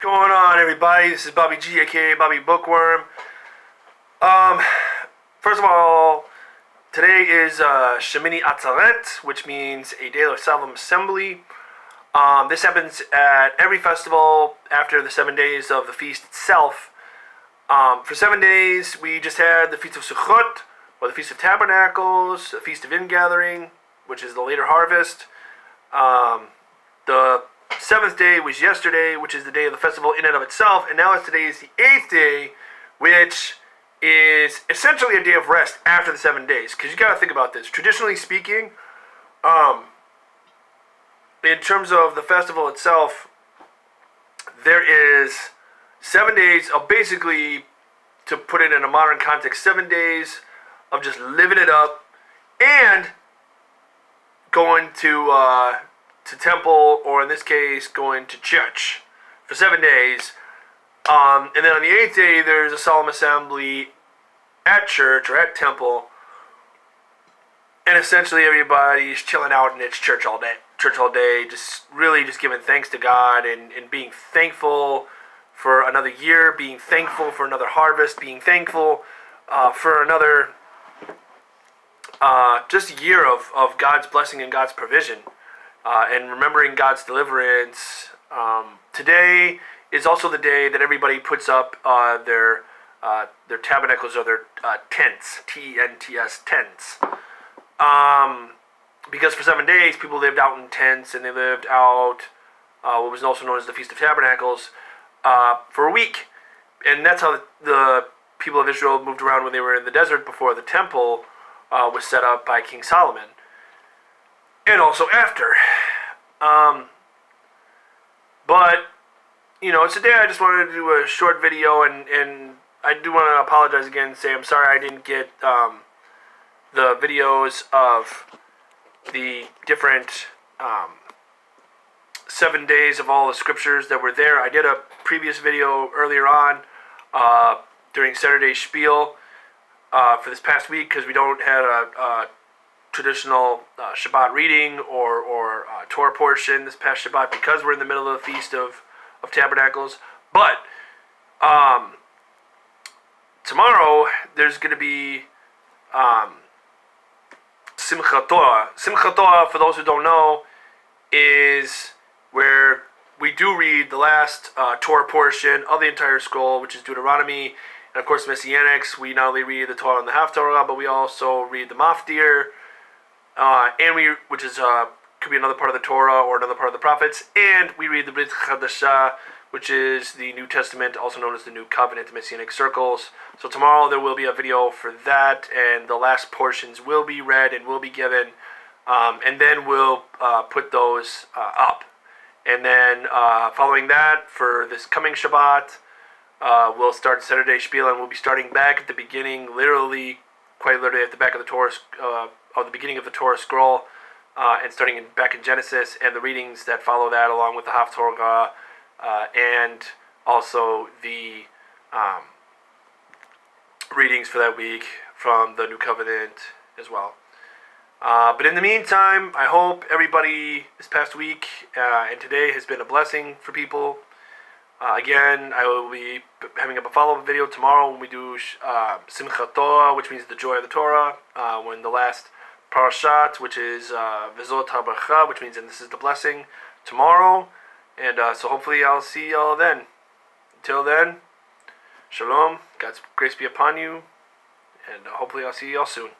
going on, everybody? This is Bobby G, aka Bobby Bookworm. First of all, today is Shemini Atzeret, which means a day of Solemn Assembly. This happens at every festival after the 7 days of the feast itself. For 7 days, we just had the Feast of Sukkot, or the Feast of Tabernacles, the Feast of Ingathering, which is the later harvest. The 7th day was yesterday, which is the day of the festival in and of itself, and now today is the 8th day, which is essentially a day of rest after the 7 days. Because you got to think about this. Traditionally speaking, in terms of the festival itself, there is 7 days of basically, to put it in a modern context, 7 days of just living it up and going to temple, or in this case, going to church for 7 days. And then on the 8th day, there's a solemn assembly at church or at temple. And essentially everybody's chilling out in its church all day, just really just giving thanks to God and being thankful for another year, being thankful for another harvest, being thankful for another just year of God's blessing and God's provision. And remembering God's deliverance. Today is also the day that everybody puts up their tabernacles or their tents, T-E-N-T-S, tents. Because for 7 days, people lived out in tents, and they lived out what was also known as the Feast of Tabernacles for a week. And that's how the people of Israel moved around when they were in the desert before the temple was set up by King Solomon. And also after. But, you know, today I just wanted to do a short video, and I do want to apologize again and say I'm sorry I didn't get the videos of the different 7 days of all the scriptures that were there. I did a previous video earlier on during Saturday's Spiel for this past week, because we don't have a traditional Shabbat reading or Torah portion this past Shabbat, because we're in the middle of the Feast of Tabernacles. But tomorrow there's going to be Simchat Torah. Simchat Torah, for those who don't know, is where we do read the last Torah portion of the entire scroll, which is Deuteronomy. And of course, Messianics, we not only read the Torah and the Haftarah, but we also read the Maftir, which is could be another part of the Torah or another part of the prophets, and we read the Brit Chadashah, which is the New Testament, also known as the New Covenant, Messianic circles. So tomorrow there will be a video for that, and the last portions will be read and will be given, and then we'll put those up. And then following that, for this coming Shabbat, we'll start Saturday Spiel, and we'll be starting back at the beginning, quite literally at the back of the Torah, the beginning of the Torah scroll, and starting back in Genesis, and the readings that follow that, along with the Haftarah, and also the readings for that week from the New Covenant as well. But in the meantime, I hope everybody this past week and today has been a blessing for people. Again, I will be having up a follow-up video tomorrow when we do Simchat Torah, which means the joy of the Torah, when the last Parashat, which is V'zot HaBracha, which means and this is the blessing, tomorrow. And so hopefully I'll see y'all then. Until then, Shalom, God's grace be upon you, and hopefully I'll see y'all soon.